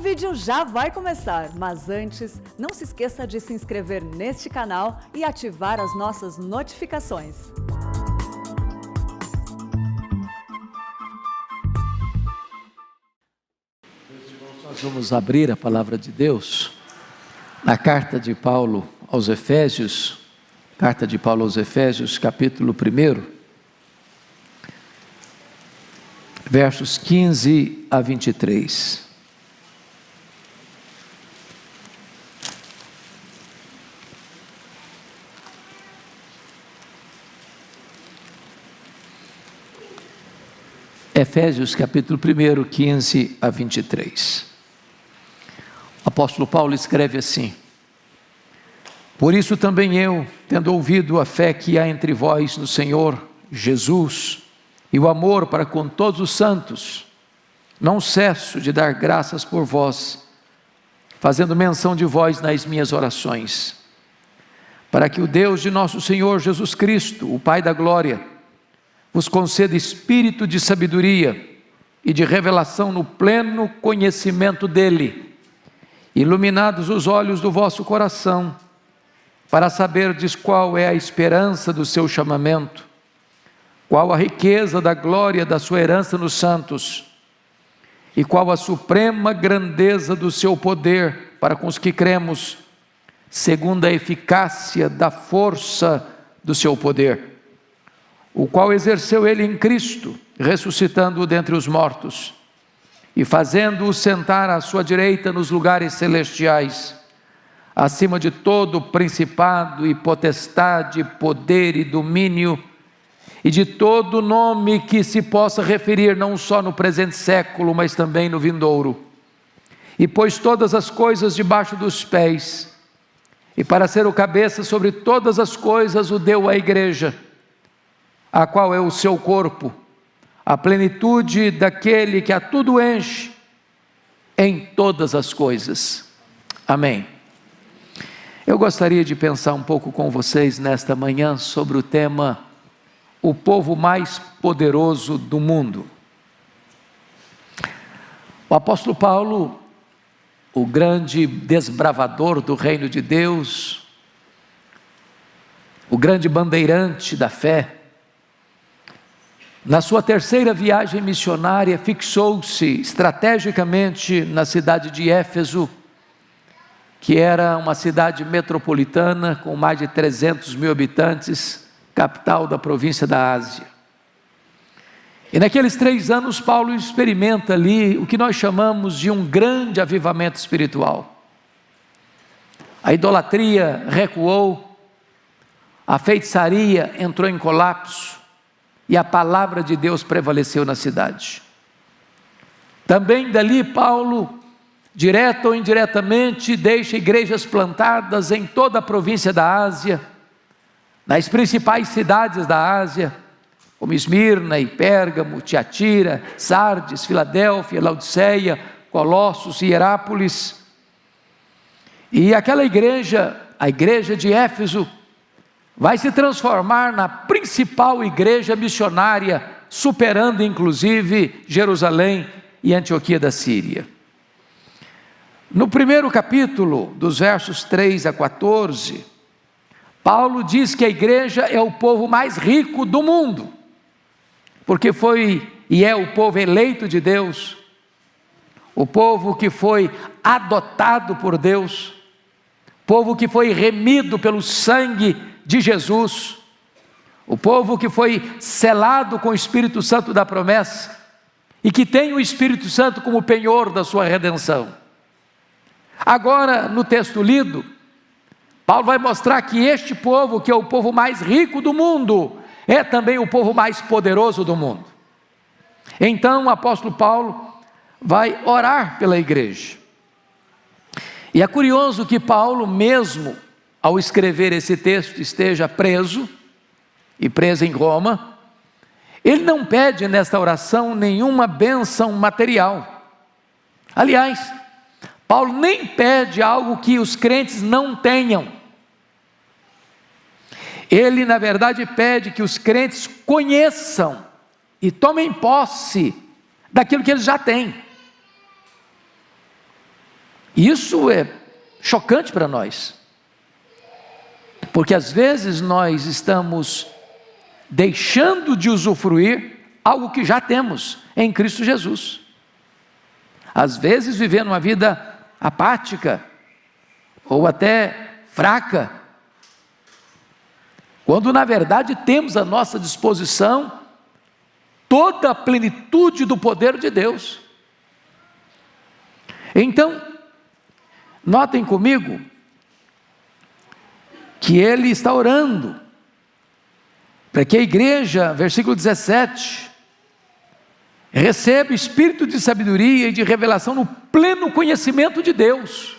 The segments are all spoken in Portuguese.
vídeo já vai começar, mas antes, não se esqueça de se inscrever neste canal e ativar as nossas notificações. Nós vamos abrir a palavra de Deus na carta de Paulo aos Efésios, capítulo 1, versos 15 a 23. Efésios capítulo 1, 15 a 23. O apóstolo Paulo escreve assim: Por isso também eu, tendo ouvido a fé que há entre vós no Senhor Jesus, e o amor para com todos os santos, não cesso de dar graças por vós, fazendo menção de vós nas minhas orações, para que o Deus de nosso Senhor Jesus Cristo, o Pai da glória, vos conceda espírito de sabedoria e de revelação no pleno conhecimento dele, iluminados os olhos do vosso coração, para saberdes qual é a esperança do seu chamamento, qual a riqueza da glória da sua herança nos santos, e qual a suprema grandeza do seu poder para com os que cremos, segundo a eficácia da força do seu poder, o qual exerceu ele em Cristo, ressuscitando-o dentre os mortos, e fazendo-o sentar à sua direita nos lugares celestiais, acima de todo principado e potestade, poder e domínio, e de todo nome que se possa referir não só no presente século, mas também no vindouro. E pôs todas as coisas debaixo dos pés, e para ser o cabeça sobre todas as coisas o deu à igreja, a qual é o seu corpo, a plenitude daquele que a tudo enche em todas as coisas. Amém. Eu gostaria de pensar um pouco com vocês nesta manhã sobre o tema o povo mais poderoso do mundo. O apóstolo Paulo, o grande desbravador do reino de Deus, o grande bandeirante da fé, na sua terceira viagem missionária, fixou-se estrategicamente na cidade de Éfeso, que era uma cidade metropolitana com mais de 300 mil habitantes, capital da província da Ásia. E naqueles 3 anos, Paulo experimenta ali o que nós chamamos de um grande avivamento espiritual. A idolatria recuou, a feitiçaria entrou em colapso, e a palavra de Deus prevaleceu na cidade. Também dali Paulo, direta ou indiretamente, deixa igrejas plantadas em toda a província da Ásia, nas principais cidades da Ásia, como Esmirna e Pérgamo, Tiatira, Sardes, Filadélfia, Laodiceia, Colossos e Hierápolis. E aquela igreja, a igreja de Éfeso, vai se transformar na principal igreja missionária, superando inclusive Jerusalém e Antioquia da Síria. No primeiro capítulo, dos versos 3 a 14, Paulo diz que a igreja é o povo mais rico do mundo, porque foi e é o povo eleito de Deus, o povo que foi adotado por Deus, povo que foi remido pelo sangue de Jesus, o povo que foi selado com o Espírito Santo da promessa, e que tem o Espírito Santo como penhor da sua redenção. Agora, no texto lido, Paulo vai mostrar que este povo, que é o povo mais rico do mundo, é também o povo mais poderoso do mundo. Então o apóstolo Paulo vai orar pela igreja. E é curioso que Paulo, mesmo ao escrever esse texto, esteja preso, e preso em Roma, ele não pede nesta oração nenhuma bênção material. Aliás, Paulo nem pede algo que os crentes não tenham. Ele, na verdade, pede que os crentes conheçam e tomem posse daquilo que eles já têm. Isso é chocante para nós, porque às vezes nós estamos deixando de usufruir algo que já temos em Cristo Jesus. Às vezes vivendo uma vida apática, ou até fraca, quando na verdade temos à nossa disposição toda a plenitude do poder de Deus. Então, notem comigo que ele está orando para que a igreja, versículo 17, receba espírito de sabedoria e de revelação no pleno conhecimento de Deus.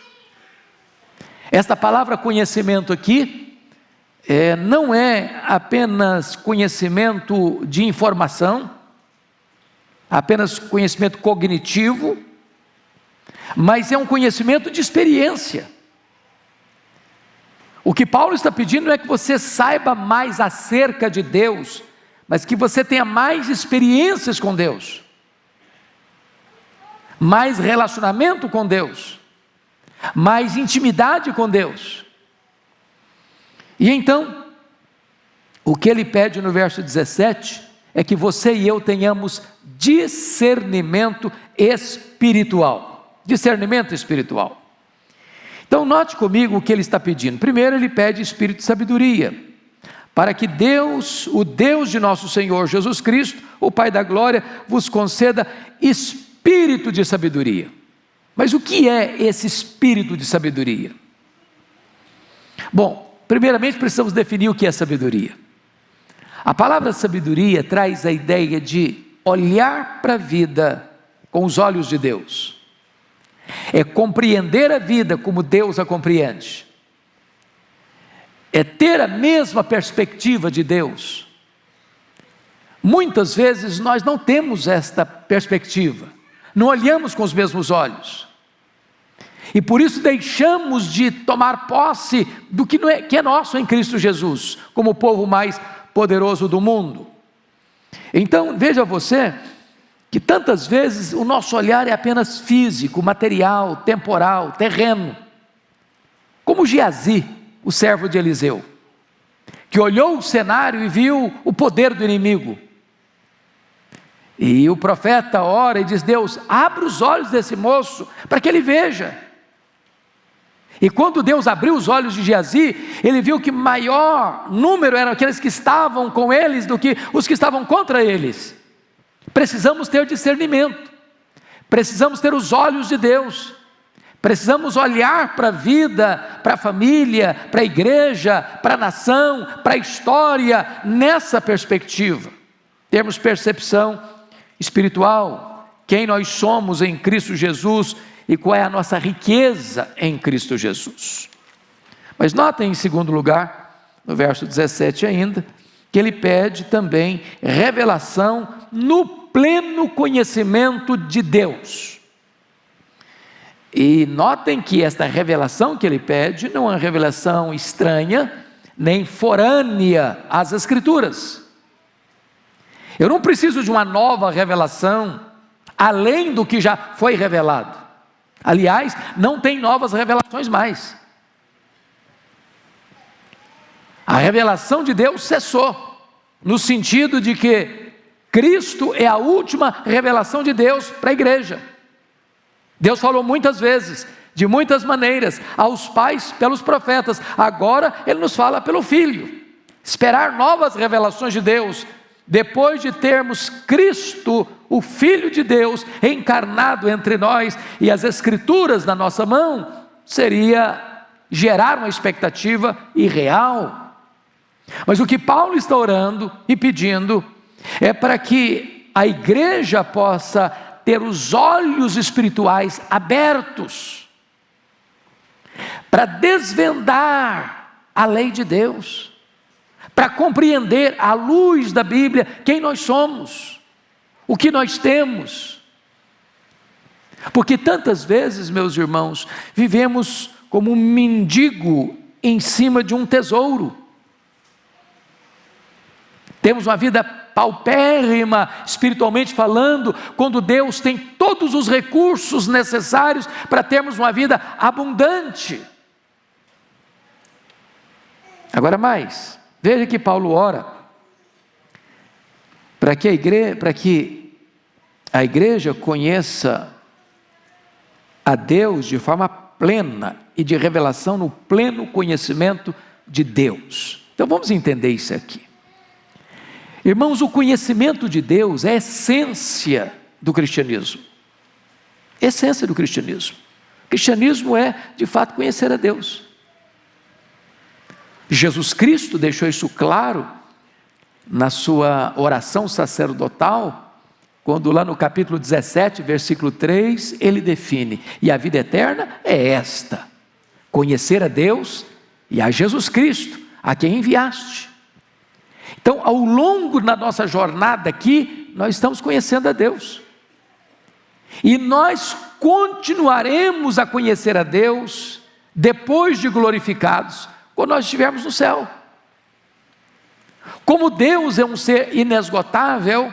Esta palavra conhecimento aqui, não é apenas conhecimento de informação, apenas conhecimento cognitivo, mas é um conhecimento de experiência. O que Paulo está pedindo não é que você saiba mais acerca de Deus, mas que você tenha mais experiências com Deus, mais relacionamento com Deus, mais intimidade com Deus. E então, o que ele pede no verso 17 é que você e eu tenhamos discernimento espiritual. Discernimento espiritual. Então note comigo o que ele está pedindo. Primeiro ele pede espírito de sabedoria, para que Deus, o Deus de nosso Senhor Jesus Cristo, o Pai da glória, vos conceda espírito de sabedoria. Mas o que é esse espírito de sabedoria? Bom, primeiramente precisamos definir o que é sabedoria. A palavra sabedoria traz a ideia de olhar para a vida com os olhos de Deus. É compreender a vida como Deus a compreende. É ter a mesma perspectiva de Deus. Muitas vezes nós não temos esta perspectiva, não olhamos com os mesmos olhos, e por isso deixamos de tomar posse do que é nosso em Cristo Jesus, como o povo mais poderoso do mundo. Então veja você, que tantas vezes o nosso olhar é apenas físico, material, temporal, terreno, como Geazi, o servo de Eliseu, que olhou o cenário e viu o poder do inimigo, e o profeta ora e diz: Deus, abre os olhos desse moço, para que ele veja. E quando Deus abriu os olhos de Geazi, ele viu que maior número eram aqueles que estavam com eles, do que os que estavam contra eles. Precisamos ter discernimento, precisamos ter os olhos de Deus, precisamos olhar para a vida, para a família, para a igreja, para a nação, para a história, nessa perspectiva. Termos percepção espiritual, quem nós somos em Cristo Jesus e qual é a nossa riqueza em Cristo Jesus. Mas notem em segundo lugar, no verso 17 ainda, que ele pede também revelação no pleno conhecimento de Deus. E notem que esta revelação que ele pede não é uma revelação estranha, nem forânea às Escrituras. Eu não preciso de uma nova revelação, além do que já foi revelado. Aliás, não tem novas revelações mais. A revelação de Deus cessou, no sentido de que Cristo é a última revelação de Deus para a igreja. Deus falou muitas vezes, de muitas maneiras, aos pais pelos profetas. Agora Ele nos fala pelo Filho. Esperar novas revelações de Deus, depois de termos Cristo, o Filho de Deus, encarnado entre nós e as Escrituras na nossa mão, seria gerar uma expectativa irreal. Mas o que Paulo está orando e pedindo é para que a igreja possa ter os olhos espirituais abertos, para desvendar a lei de Deus, para compreender à luz da Bíblia quem nós somos, o que nós temos. Porque tantas vezes, meus irmãos, vivemos como um mendigo em cima de um tesouro. Temos uma vida paupérrima, espiritualmente falando, quando Deus tem todos os recursos necessários para termos uma vida abundante. Agora mais, veja que Paulo ora para que a igreja conheça a Deus de forma plena e de revelação no pleno conhecimento de Deus. Então vamos entender isso aqui. Irmãos, o conhecimento de Deus é a essência do cristianismo. Essência do cristianismo. O cristianismo é, de fato, conhecer a Deus. Jesus Cristo deixou isso claro na sua oração sacerdotal, quando lá no capítulo 17, versículo 3, ele define: e a vida eterna é esta, conhecer a Deus e a Jesus Cristo, a quem enviaste. Então, ao longo da nossa jornada aqui, nós estamos conhecendo a Deus. E nós continuaremos a conhecer a Deus, depois de glorificados, quando nós estivermos no céu. Como Deus é um ser inesgotável,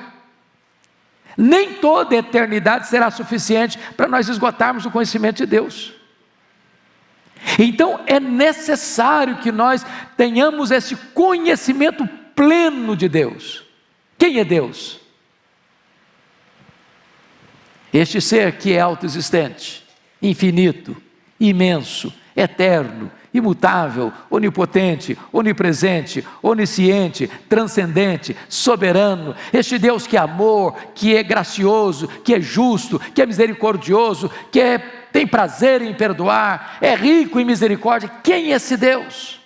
nem toda a eternidade será suficiente para nós esgotarmos o conhecimento de Deus. Então é necessário que nós tenhamos esse conhecimento pleno de Deus. Quem é Deus? Este ser que é autoexistente, infinito, imenso, eterno, imutável, onipotente, onipresente, onisciente, transcendente, soberano. Este Deus que é amor, que é gracioso, que é justo, que é misericordioso, que tem prazer em perdoar, é rico em misericórdia. Quem é esse Deus?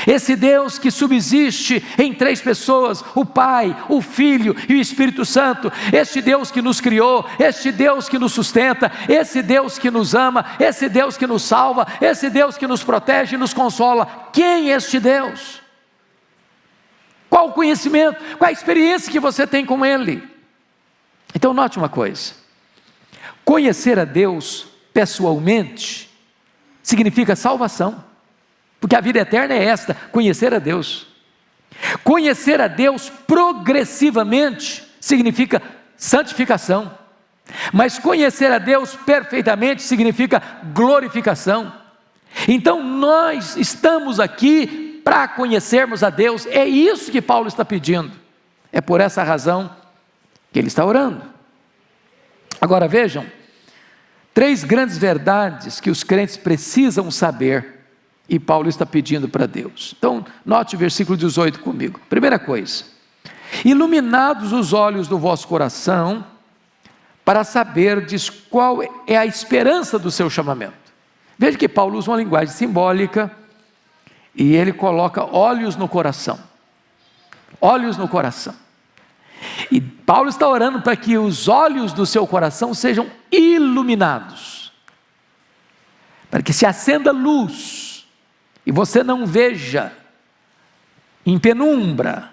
Esse Deus que subsiste em três pessoas: o Pai, o Filho e o Espírito Santo. Este Deus que nos criou, este Deus que nos sustenta, esse Deus que nos ama, esse Deus que nos salva, esse Deus que nos protege e nos consola. Quem é este Deus? Qual o conhecimento, qual a experiência que você tem com Ele? Então note uma coisa: conhecer a Deus pessoalmente significa salvação. Porque a vida eterna é esta, conhecer a Deus. Conhecer a Deus progressivamente significa santificação. Mas conhecer a Deus perfeitamente significa glorificação. Então nós estamos aqui para conhecermos a Deus. É isso que Paulo está pedindo. É por essa razão que ele está orando. Agora vejam, três grandes verdades que os crentes precisam saber, e Paulo está pedindo para Deus. Então, note o versículo 18 comigo. Primeira coisa: iluminados os olhos do vosso coração, para saberdes qual é a esperança do seu chamamento. Veja que Paulo usa uma linguagem simbólica, e ele coloca olhos no coração. Olhos no coração. E Paulo está orando para que os olhos do seu coração sejam iluminados, para que se acenda luz, e você não veja em penumbra,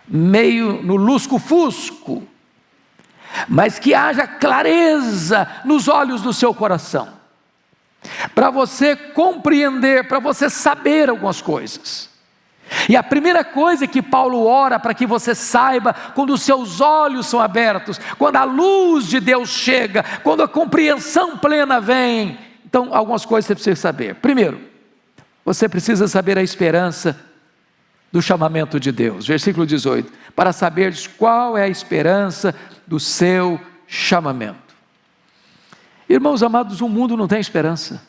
meio no lusco-fusco, mas que haja clareza nos olhos do seu coração, para você compreender, para você saber algumas coisas. E a primeira coisa que Paulo ora para que você saiba, quando os seus olhos são abertos, quando a luz de Deus chega, quando a compreensão plena vem, então algumas coisas você precisa saber. Primeiro, você precisa saber a esperança do chamamento de Deus. Versículo 18: para saberes qual é a esperança do seu chamamento. Irmãos amados, o mundo não tem esperança.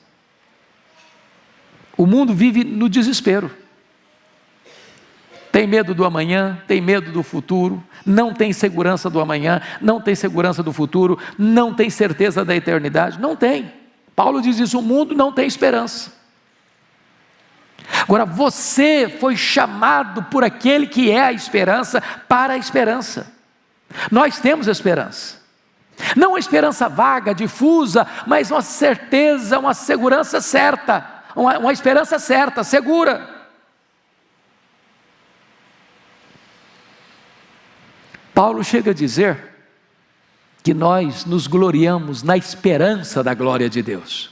O mundo vive no desespero. Tem medo do amanhã, tem medo do futuro, não tem segurança do amanhã, não tem segurança do futuro, não tem certeza da eternidade, não tem. Paulo diz isso: o mundo não tem esperança. Agora, você foi chamado por aquele que é a esperança para a esperança. Nós temos esperança. Não uma esperança vaga, difusa, mas uma certeza, uma segurança certa, uma esperança certa, segura. Paulo chega a dizer que nós nos gloriamos na esperança da glória de Deus.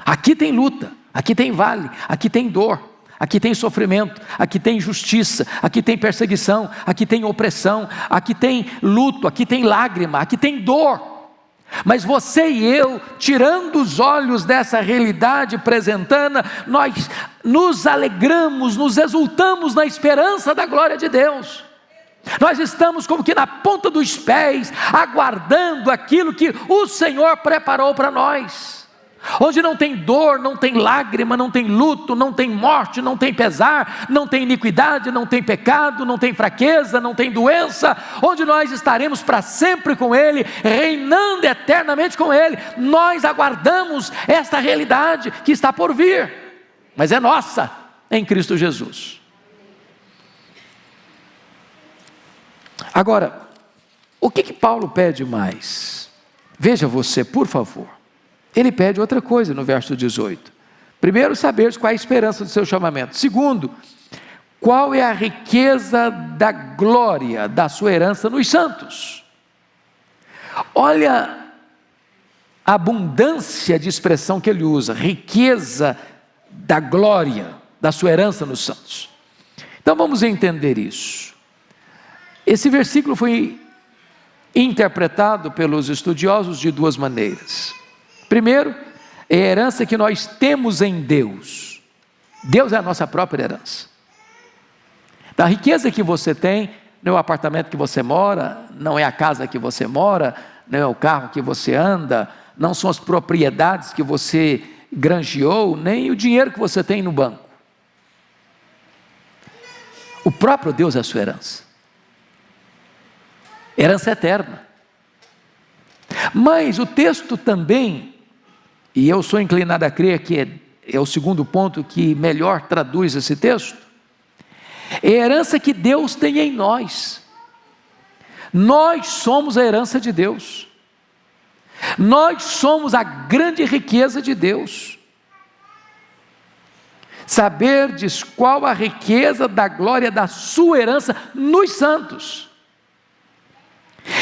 Aqui tem luta, aqui tem vale, aqui tem dor, aqui tem sofrimento, aqui tem injustiça, aqui tem perseguição, aqui tem opressão, aqui tem luto, aqui tem lágrima, aqui tem dor. Mas você e eu, tirando os olhos dessa realidade presentana, nós nos alegramos, nos exultamos na esperança da glória de Deus. Nós estamos como que na ponta dos pés, aguardando aquilo que o Senhor preparou para nós. Onde não tem dor, não tem lágrima, não tem luto, não tem morte, não tem pesar, não tem iniquidade, não tem pecado, não tem fraqueza, não tem doença, onde nós estaremos para sempre com Ele, reinando eternamente com Ele. Nós aguardamos esta realidade que está por vir, mas é nossa em Cristo Jesus. Agora, o que Paulo pede mais? Veja você, por favor. Ele pede outra coisa no verso 18. Primeiro, saber qual é a esperança do seu chamamento. Segundo, qual é a riqueza da glória da sua herança nos santos. Olha a abundância de expressão que ele usa, riqueza da glória da sua herança nos santos. Então vamos entender isso. Esse versículo foi interpretado pelos estudiosos de duas maneiras. Primeiro, é a herança que nós temos em Deus. Deus é a nossa própria herança. Da riqueza que você tem, não é o apartamento que você mora, não é a casa que você mora, não é o carro que você anda, não são as propriedades que você granjeou, nem o dinheiro que você tem no banco. O próprio Deus é a sua herança. Herança eterna. Mas o texto também, e eu sou inclinado a crer que é o segundo ponto que melhor traduz esse texto, é a herança que Deus tem em nós. Nós somos a herança de Deus. Nós somos a grande riqueza de Deus. Saberdes qual a riqueza da glória da sua herança nos santos.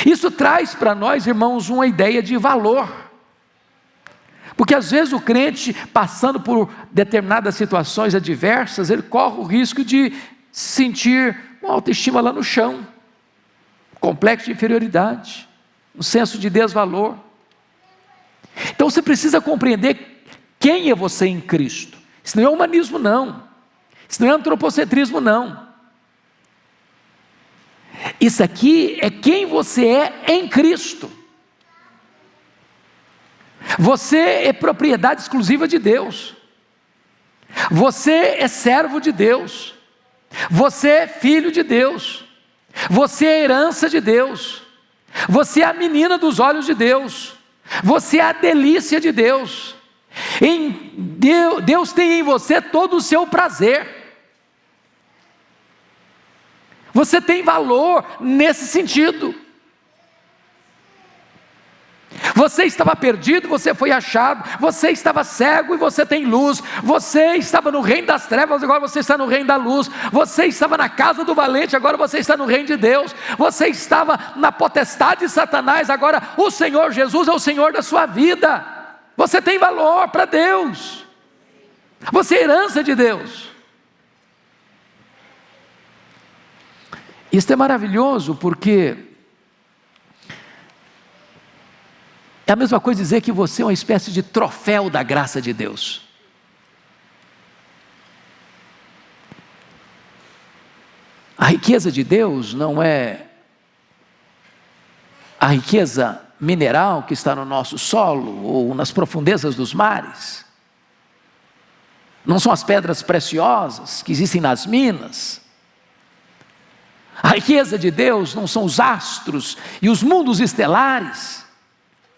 Isso traz para nós, irmãos, uma ideia de valor. Porque às vezes o crente, passando por determinadas situações adversas, ele corre o risco de sentir uma autoestima lá no chão, complexo de inferioridade, um senso de desvalor. Então você precisa compreender quem é você em Cristo. Isso não é humanismo não, isso não é antropocentrismo não. Isso aqui é quem você é em Cristo. Você é propriedade exclusiva de Deus. Você é servo de Deus. Você é filho de Deus. Você é herança de Deus. Você é a menina dos olhos de Deus. Você é a delícia de Deus. Deus tem em você todo o seu prazer. Você tem valor nesse sentido. Você estava perdido, você foi achado. Você estava cego e você tem luz. Você estava no reino das trevas, agora você está no reino da luz. Você estava na casa do valente, agora você está no reino de Deus. Você estava na potestade de Satanás, agora o Senhor Jesus é o Senhor da sua vida. Você tem valor para Deus. Você é herança de Deus. Isso é maravilhoso porque é a mesma coisa dizer que você é uma espécie de troféu da graça de Deus. A riqueza de Deus não é a riqueza mineral que está no nosso solo ou nas profundezas dos mares. Não são as pedras preciosas que existem nas minas. A riqueza de Deus não são os astros e os mundos estelares.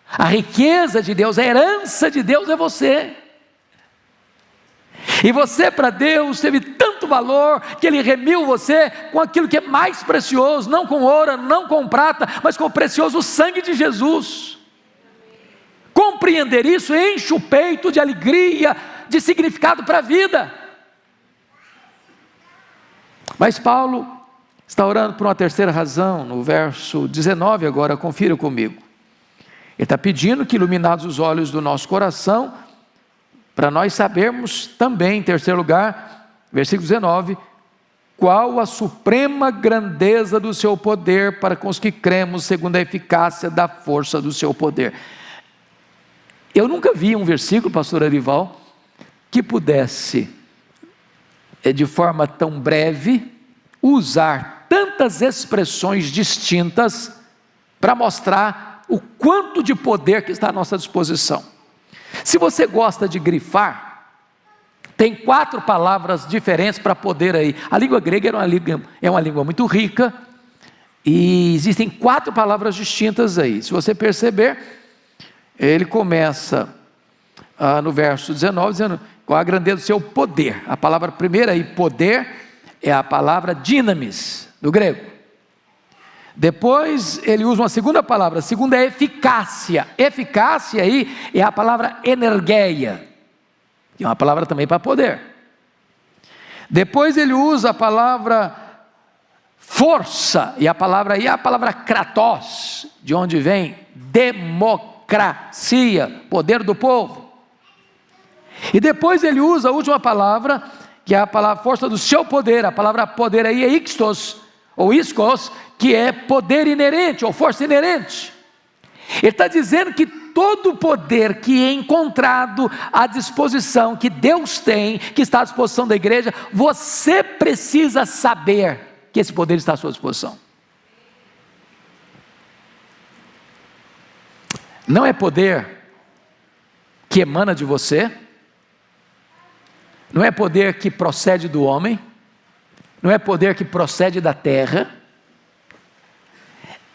A riqueza de Deus, a herança de Deus é você. E você para Deus teve tanto valor que Ele remiu você com aquilo que é mais precioso, não com ouro, não com prata, mas com o precioso sangue de Jesus. Compreender isso enche o peito de alegria, de significado para a vida. Mas Paulo está orando por uma terceira razão, no verso 19 agora, confira comigo. Ele está pedindo que iluminados os olhos do nosso coração, para nós sabermos também, em terceiro lugar, versículo 19: qual a suprema grandeza do seu poder para com os que cremos, segundo a eficácia da força do seu poder. Eu nunca vi um versículo, pastor Arival, que pudesse, de forma tão breve, usar tantas expressões distintas para mostrar o quanto de poder que está à nossa disposição. Se você gosta de grifar, tem 4 palavras diferentes para poder aí. A língua grega é uma língua muito rica, e existem 4 palavras distintas aí. Se você perceber, ele começa no verso 19, dizendo: qual a grandeza do seu poder. A palavra primeira aí, poder, é a palavra dinamis, do grego. Depois ele usa uma segunda palavra, a segunda é eficácia. Eficácia aí é a palavra energeia, que é uma palavra também para poder. Depois ele usa a palavra força, e a palavra aí é a palavra kratos, de onde vem democracia, poder do povo. E depois ele usa a última palavra, que é a palavra força do seu poder. A palavra poder aí é ixtos, ou iskos, que é poder inerente, ou força inerente. Ele está dizendo que todo o poder que é encontrado à disposição, que Deus tem, que está à disposição da igreja, você precisa saber que esse poder está à sua disposição. Não é poder que emana de você, não é poder que procede do homem, não é poder que procede da terra,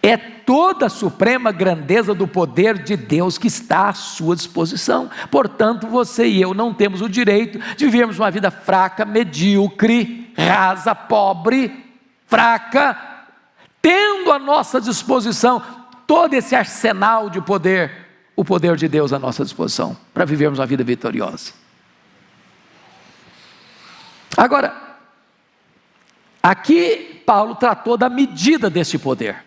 é toda a suprema grandeza do poder de Deus que está à sua disposição. Portanto, você e eu não temos o direito de vivermos uma vida fraca, medíocre, rasa, pobre, fraca, tendo à nossa disposição todo esse arsenal de poder, o poder de Deus à nossa disposição, para vivermos uma vida vitoriosa. Agora, aqui Paulo tratou da medida desse poder.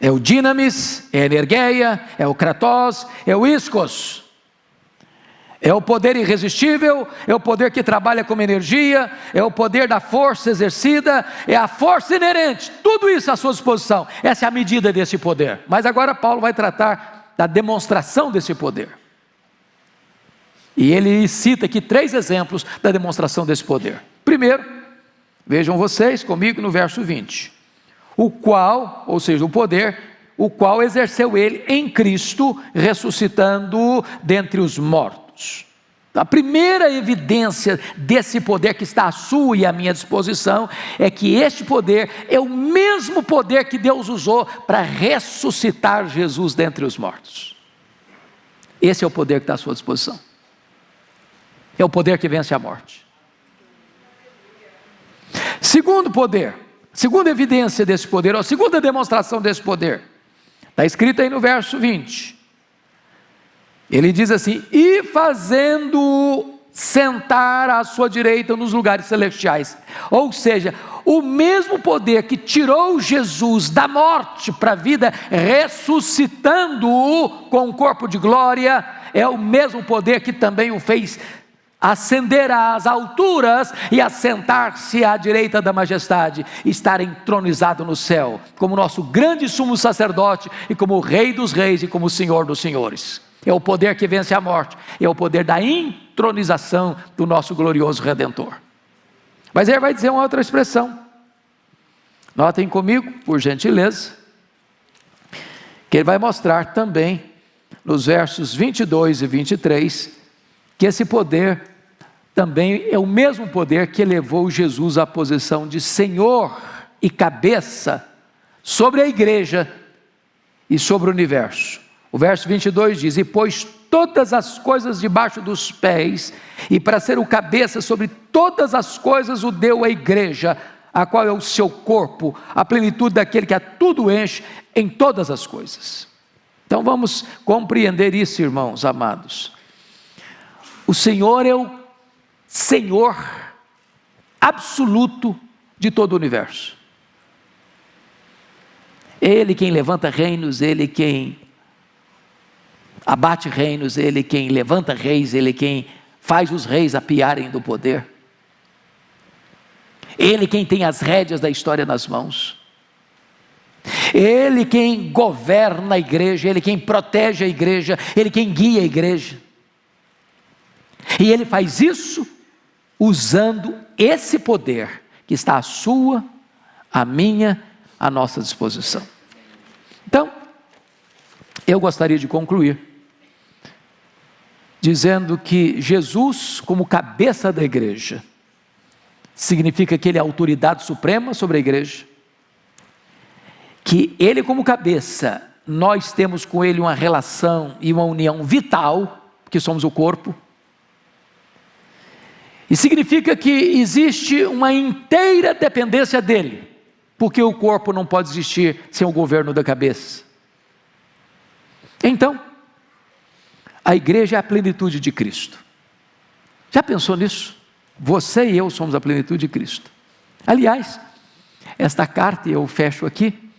É o dinamis, é a energeia, é o kratos, é o iskos. É o poder irresistível, é o poder que trabalha como energia, é o poder da força exercida, é a força inerente, tudo isso à sua disposição. Essa é a medida desse poder. Mas agora Paulo vai tratar da demonstração desse poder. E ele cita aqui 3 exemplos da demonstração desse poder. Primeiro, vejam vocês comigo no verso 20. O qual, ou seja, o poder, o qual exerceu ele em Cristo, ressuscitando-o dentre os mortos. A primeira evidência desse poder que está à sua e à minha disposição, é que este poder é o mesmo poder que Deus usou para ressuscitar Jesus dentre os mortos. Esse é o poder que está à sua disposição. É o poder que vence a morte. Segundo poder, segunda evidência desse poder, ou a segunda demonstração desse poder, está escrito aí no verso 20. Ele diz assim: e fazendo-o sentar à sua direita nos lugares celestiais. Ou seja, o mesmo poder que tirou Jesus da morte para a vida, ressuscitando-o com um corpo de glória, é o mesmo poder que também o fez ascender às alturas e assentar-se à direita da majestade, estar entronizado no céu, como nosso grande sumo sacerdote, e como o Rei dos reis, e como o Senhor dos senhores. É o poder que vence a morte, é o poder da entronização do nosso glorioso Redentor. Mas ele vai dizer uma outra expressão. Notem comigo, por gentileza, que ele vai mostrar também, nos versos 22 e 23, que esse poder também é o mesmo poder que elevou Jesus à posição de Senhor e cabeça sobre a igreja e sobre o universo. O verso 22 diz: e pôs todas as coisas debaixo dos pés, e para ser o cabeça sobre todas as coisas o deu à igreja, a qual é o seu corpo, a plenitude daquele que a tudo enche em todas as coisas. Então vamos compreender isso, irmãos amados. O Senhor é o Senhor absoluto de todo o universo. É Ele quem levanta reinos, Ele quem abate reinos, Ele quem levanta reis, Ele quem faz os reis apiarem do poder. Ele quem tem as rédeas da história nas mãos. Ele quem governa a igreja, Ele quem protege a igreja, Ele quem guia a igreja. E Ele faz isso usando esse poder que está à sua, à minha, à nossa disposição. Então, eu gostaria de concluir dizendo que Jesus, como cabeça da igreja, significa que Ele é a autoridade suprema sobre a igreja, que Ele como cabeça, nós temos com Ele uma relação e uma união vital, porque somos o corpo, e significa que existe uma inteira dependência dEle, porque o corpo não pode existir sem o governo da cabeça. Então, a igreja é a plenitude de Cristo. Já pensou nisso? Você e eu somos a plenitude de Cristo. Aliás, esta carta, eu fecho aqui,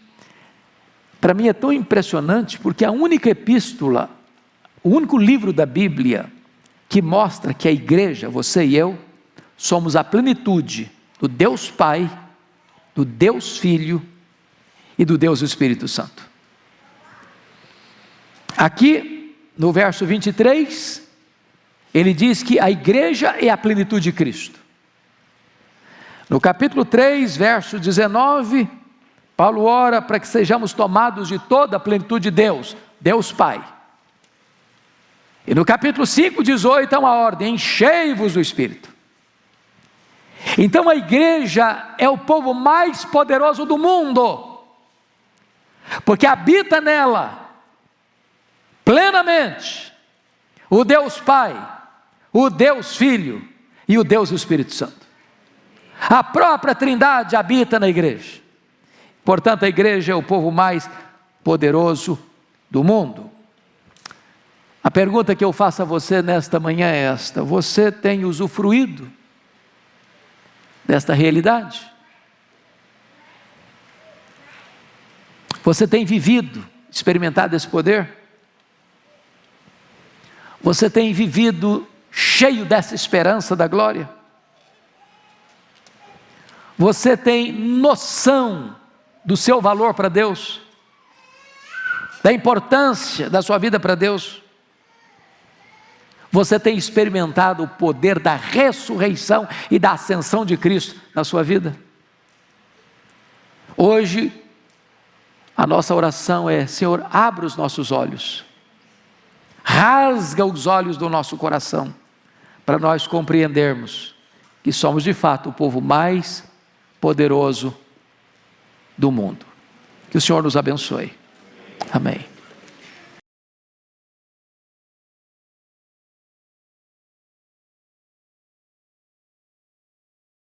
para mim é tão impressionante, porque a única epístola, o único livro da Bíblia, que mostra que a igreja, você e eu, somos a plenitude do Deus Pai, do Deus Filho e do Deus Espírito Santo. Aqui, no verso 23, ele diz que a igreja é a plenitude de Cristo. No capítulo 3, verso 19, Paulo ora para que sejamos tomados de toda a plenitude de Deus, Deus Pai. E no capítulo 5, 18, é uma ordem: enchei-vos do Espírito. Então a igreja é o povo mais poderoso do mundo, porque habita nela, plenamente, o Deus Pai, o Deus Filho e o Deus Espírito Santo. A própria Trindade habita na igreja. Portanto, a igreja é o povo mais poderoso do mundo. A pergunta que eu faço a você nesta manhã é esta: você tem usufruído desta realidade? Você tem vivido, experimentado esse poder? Você tem vivido cheio dessa esperança da glória? Você tem noção do seu valor para Deus? Da importância da sua vida para Deus? Você tem experimentado o poder da ressurreição e da ascensão de Cristo na sua vida? Hoje, a nossa oração é: Senhor, abre os nossos olhos, rasga os olhos do nosso coração, para nós compreendermos que somos de fato o povo mais poderoso do mundo. Que o Senhor nos abençoe. Amém.